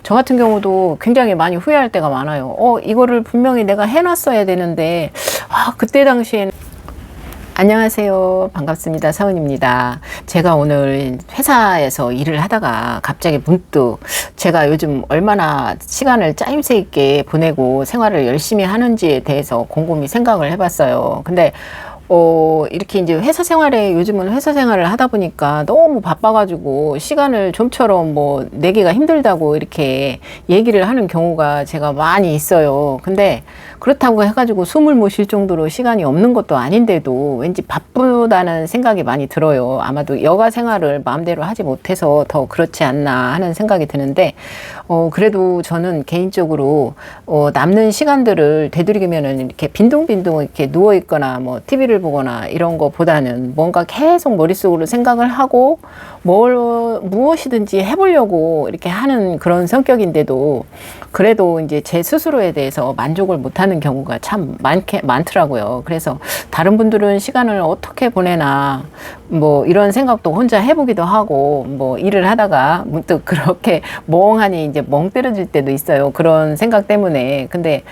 저 같은 경우도 굉장히 많이 후회할 때가 많아요. 이거를 분명히 내가 해놨어야 되는데, 그때 당시엔. 안녕하세요. 반갑습니다. 서은입니다. 제가 오늘 회사에서 일을 하다가 갑자기 문득 제가 요즘 얼마나 시간을 짜임새 있게 보내고 생활을 열심히 하는지에 대해서 곰곰이 생각을 해봤어요. 근데 이렇게 이제 회사 생활에, 요즘은 회사 생활을 하다 보니까 너무 바빠가지고 시간을 좀처럼 뭐 내기가 힘들다고 이렇게 얘기를 하는 경우가 제가 많이 있어요. 근데 그렇다고 해가지고 숨을 못 쉴 정도로 시간이 없는 것도 아닌데도 왠지 바쁘다는 생각이 많이 들어요. 아마도 여가 생활을 마음대로 하지 못해서 더 그렇지 않나 하는 생각이 드는데, 그래도 저는 개인적으로 남는 시간들을 되도록이면은 이렇게 빈둥빈둥 이렇게 누워 있거나 뭐 TV를 보거나 이런 거보다는 뭔가 계속 머릿속으로 생각을 하고 무엇이든지 해보려고 이렇게 하는 그런 성격인데도, 그래도 이제 제 스스로에 대해서 만족을 못하는 경우가 참 많더라고요. 그래서 다른 분들은 시간을 어떻게 보내나 뭐 이런 생각도 혼자 해보기도 하고, 뭐 일을 하다가 문득 그렇게 멍하니 이제 멍 때려질 때도 있어요. 그런 생각 때문에. 근데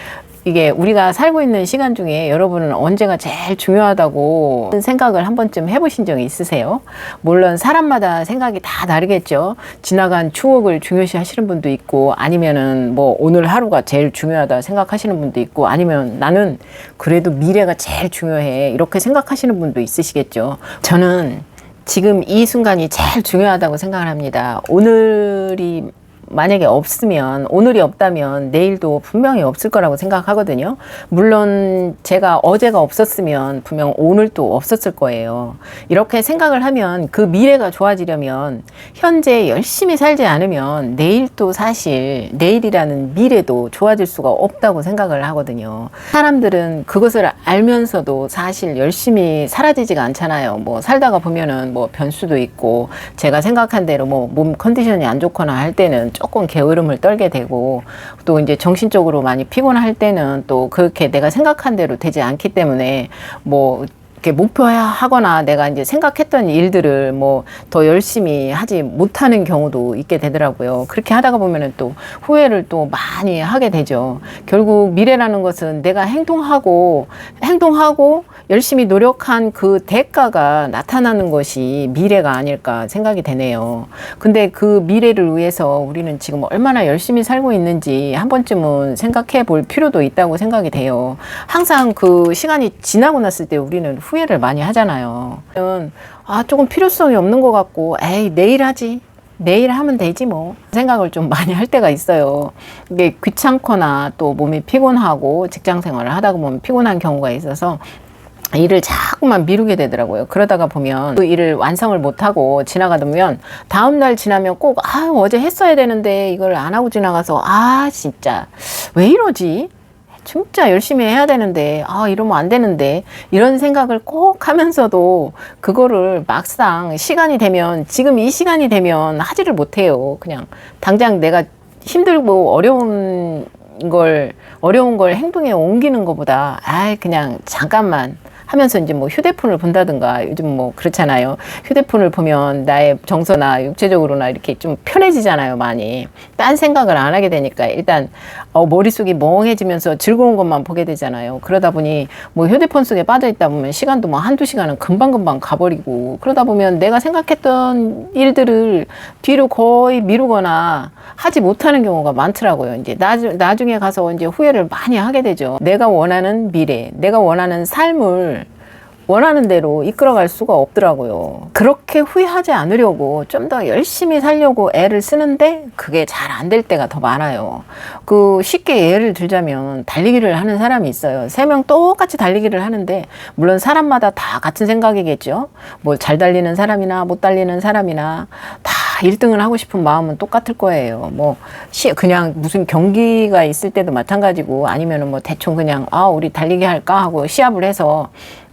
이게 우리가 살고 있는 시간 중에 여러분은 언제가 제일 중요하다고 생각을 한 번쯤 해보신 적이 있으세요? 물론 사람마다 생각이 다 다르겠죠. 지나간 추억을 중요시 하시는 분도 있고, 아니면은 뭐 오늘 하루가 제일 중요하다 생각하시는 분도 있고, 아니면 나는 그래도 미래가 제일 중요해 이렇게 생각하시는 분도 있으시겠죠. 저는 지금 이 순간이 제일 중요하다고 생각을 합니다. 오늘이 만약에 없으면, 오늘이 없다면 내일도 분명히 없을 거라고 생각하거든요. 물론 제가 어제가 없었으면 분명 오늘도 없었을 거예요. 이렇게 생각을 하면 그 미래가 좋아지려면 현재 열심히 살지 않으면 내일도, 사실 내일이라는 미래도 좋아질 수가 없다고 생각을 하거든요. 사람들은 그것을 알면서도 사실 열심히 사라지지가 않잖아요. 뭐 살다가 보면은 뭐 변수도 있고, 제가 생각한 대로 뭐 몸 컨디션이 안 좋거나 할 때는 조금 게으름을 떨게 되고, 또 이제 정신적으로 많이 피곤할 때는 또 그렇게 내가 생각한 대로 되지 않기 때문에 뭐 이렇게 목표하거나 내가 이제 생각했던 일들을 뭐 더 열심히 하지 못하는 경우도 있게 되더라고요. 그렇게 하다가 보면은 또 후회를 또 많이 하게 되죠. 결국 미래라는 것은 내가 행동하고 열심히 노력한 그 대가가 나타나는 것이 미래가 아닐까 생각이 되네요. 근데 그 미래를 위해서 우리는 지금 얼마나 열심히 살고 있는지 한 번쯤은 생각해 볼 필요도 있다고 생각이 돼요. 항상 그 시간이 지나고 났을 때 우리는 후회를 많이 하잖아요. 조금 필요성이 없는 것 같고, 에이, 내일 하지. 내일 하면 되지 뭐 생각을 좀 많이 할 때가 있어요. 이게 귀찮거나 또 몸이 피곤하고 직장 생활을 하다 보면 피곤한 경우가 있어서 일을 자꾸만 미루게 되더라고요. 그러다가 보면 그 일을 완성을 못하고 지나가다 보면 다음날 지나면 꼭 어제 했어야 되는데 이걸 안 하고 지나가서 진짜 왜 이러지? 진짜 열심히 해야 되는데 이러면 안 되는데, 이런 생각을 꼭 하면서도 그거를 막상 시간이 되면, 지금 이 시간이 되면 하지를 못해요. 그냥 당장 내가 힘들고 어려운 걸 행동에 옮기는 것보다 그냥 잠깐만 하면서 이제 뭐 휴대폰을 본다든가, 요즘 뭐 그렇잖아요. 휴대폰을 보면 나의 정서나 육체적으로나 이렇게 좀 편해지잖아요, 많이. 딴 생각을 안 하게 되니까 일단 머릿속이 멍해지면서 즐거운 것만 보게 되잖아요. 그러다 보니 뭐 휴대폰 속에 빠져 있다 보면 시간도 뭐 한두 시간은 금방금방 가버리고, 그러다 보면 내가 생각했던 일들을 뒤로 거의 미루거나 하지 못하는 경우가 많더라고요. 이제 나중에 가서 이제 후회를 많이 하게 되죠. 내가 원하는 미래, 내가 원하는 삶을 원하는 대로 이끌어갈 수가 없더라고요. 그렇게 후회하지 않으려고 좀 더 열심히 살려고 애를 쓰는데 그게 잘 안 될 때가 더 많아요. 쉽게 예를 들자면 달리기를 하는 사람이 있어요. 3명 똑같이 달리기를 하는데, 물론 사람마다 다 같은 생각이겠죠. 뭐 잘 달리는 사람이나 못 달리는 사람이나 다 1등을 하고 싶은 마음은 똑같을 거예요. 뭐 그냥 무슨 경기가 있을 때도 마찬가지고, 아니면은 뭐 대충 그냥 우리 달리기 할까 하고 시합을 해서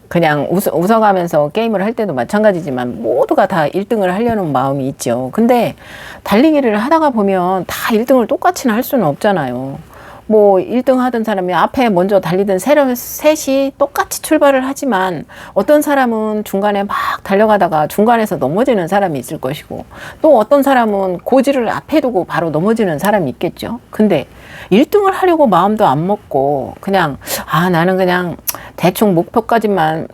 그냥 웃어가면서 게임을 할 때도 마찬가지지만 모두가 다 1등을 하려는 마음이 있죠. 근데 달리기를 하다가 보면 다 1등을 똑같이는 할 수는 없잖아요. 뭐 1등 하던 사람이 앞에 먼저 달리던 셋이 똑같이 출발을 하지만 어떤 사람은 중간에 막 달려가다가 중간에서 넘어지는 사람이 있을 것이고 또 어떤 사람은 고지를 앞에 두고 바로 넘어지는 사람이 있겠죠. 근데 1등을 하려고 마음도 안 먹고 그냥 나는 그냥 대충 목표까지만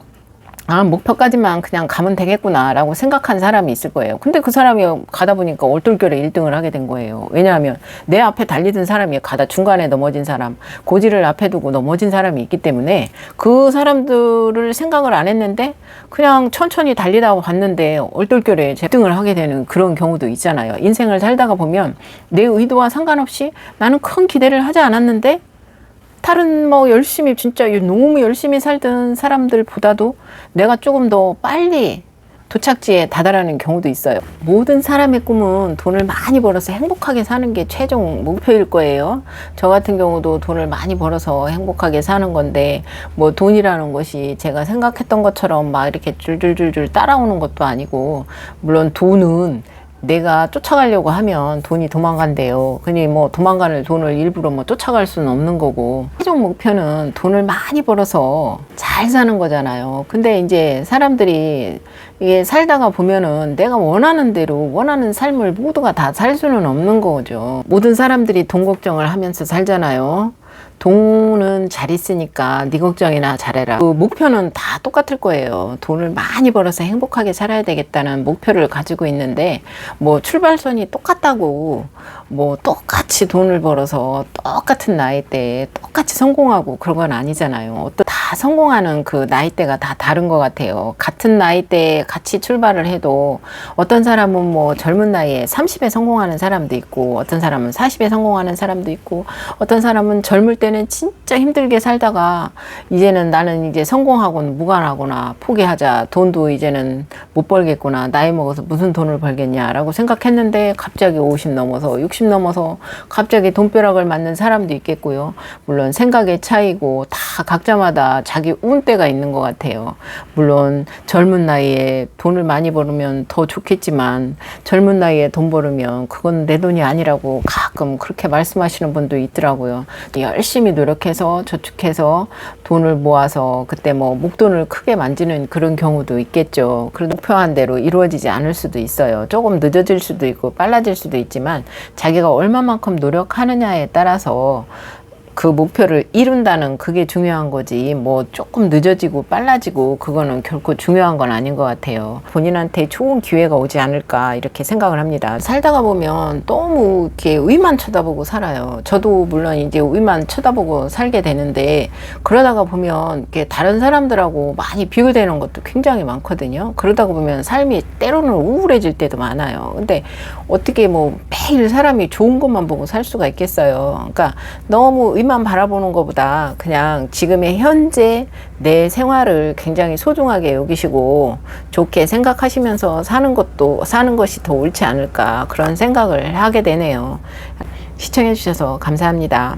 그냥 가면 되겠구나 라고 생각한 사람이 있을 거예요. 근데 그 사람이 가다 보니까 얼떨결에 1등을 하게 된 거예요. 왜냐하면 내 앞에 달리던 사람이 가다 중간에 넘어진 사람, 고지를 앞에 두고 넘어진 사람이 있기 때문에 그 사람들을 생각을 안 했는데 그냥 천천히 달리다가 봤는데 얼떨결에 1등을 하게 되는 그런 경우도 있잖아요. 인생을 살다가 보면 내 의도와 상관없이 나는 큰 기대를 하지 않았는데 다른 뭐 열심히 진짜 너무 열심히 살던 사람들보다도 내가 조금 더 빨리 도착지에 다다르는 경우도 있어요. 모든 사람의 꿈은 돈을 많이 벌어서 행복하게 사는 게 최종 목표일 거예요. 저 같은 경우도 돈을 많이 벌어서 행복하게 사는 건데 뭐 돈이라는 것이 제가 생각했던 것처럼 막 이렇게 줄줄줄줄 따라오는 것도 아니고 물론 돈은 내가 쫓아가려고 하면 돈이 도망간대요. 그니 뭐 도망가는 돈을 일부러 뭐 쫓아갈 수는 없는 거고 최종 목표는 돈을 많이 벌어서 잘 사는 거잖아요. 근데 이제 사람들이 이게 살다가 보면은 내가 원하는 대로 원하는 삶을 모두가 다 살 수는 없는 거죠. 모든 사람들이 돈 걱정을 하면서 살잖아요. 돈은 잘 있으니까 네 걱정이나 잘해라. 그 목표는 다 똑같을 거예요. 돈을 많이 벌어서 행복하게 살아야 되겠다는 목표를 가지고 있는데 뭐 출발선이 똑같다고 뭐 똑같이 돈을 벌어서 똑같은 나이대에 똑같이 성공하고 그런 건 아니잖아요. 다 성공하는 그 나이대가 다 다른 것 같아요. 같은 나이대에 같이 출발을 해도 어떤 사람은 뭐 젊은 나이에 30에 성공하는 사람도 있고 어떤 사람은 40에 성공하는 사람도 있고 어떤 사람은 젊을 때는 진짜 힘들게 살다가 이제는 나는 이제 성공하고는 무관하구나, 포기하자, 돈도 이제는 못 벌겠구나, 나이 먹어서 무슨 돈을 벌겠냐라고 생각했는데 갑자기 50 넘어서 60 넘어서 갑자기 돈벼락을 맞는 사람도 있겠고요. 물론 생각의 차이고 다 각자마다 자기 운때가 있는 것 같아요. 물론 젊은 나이에 돈을 많이 벌으면 더 좋겠지만 젊은 나이에 돈 벌으면 그건 내 돈이 아니라고 가끔 그렇게 말씀하시는 분도 있더라고요. 열심히 노력해서 저축해서 돈을 모아서 그때 뭐 목돈을 크게 만지는 그런 경우도 있겠죠. 그래도 목표한 대로 이루어지지 않을 수도 있어요. 조금 늦어질 수도 있고 빨라질 수도 있지만 자기가 얼마만큼 노력하느냐에 따라서 그 목표를 이룬다는 그게 중요한 거지 뭐 조금 늦어지고 빨라지고 그거는 결코 중요한 건 아닌 것 같아요. 본인한테 좋은 기회가 오지 않을까 이렇게 생각을 합니다. 살다가 보면 너무 이렇게 위만 쳐다보고 살아요. 저도 물론 이제 위만 쳐다보고 살게 되는데 그러다가 보면 이렇게 다른 사람들하고 많이 비교되는 것도 굉장히 많거든요. 그러다가 보면 삶이 때로는 우울해질 때도 많아요. 근데 어떻게 뭐 매일 사람이 좋은 것만 보고 살 수가 있겠어요. 그러니까 너무 위만 바라보는 것보다 그냥 지금의 현재 내 생활을 굉장히 소중하게 여기시고 좋게 생각하시면서 사는 것이 더 옳지 않을까 그런 생각을 하게 되네요. 시청해 주셔서 감사합니다.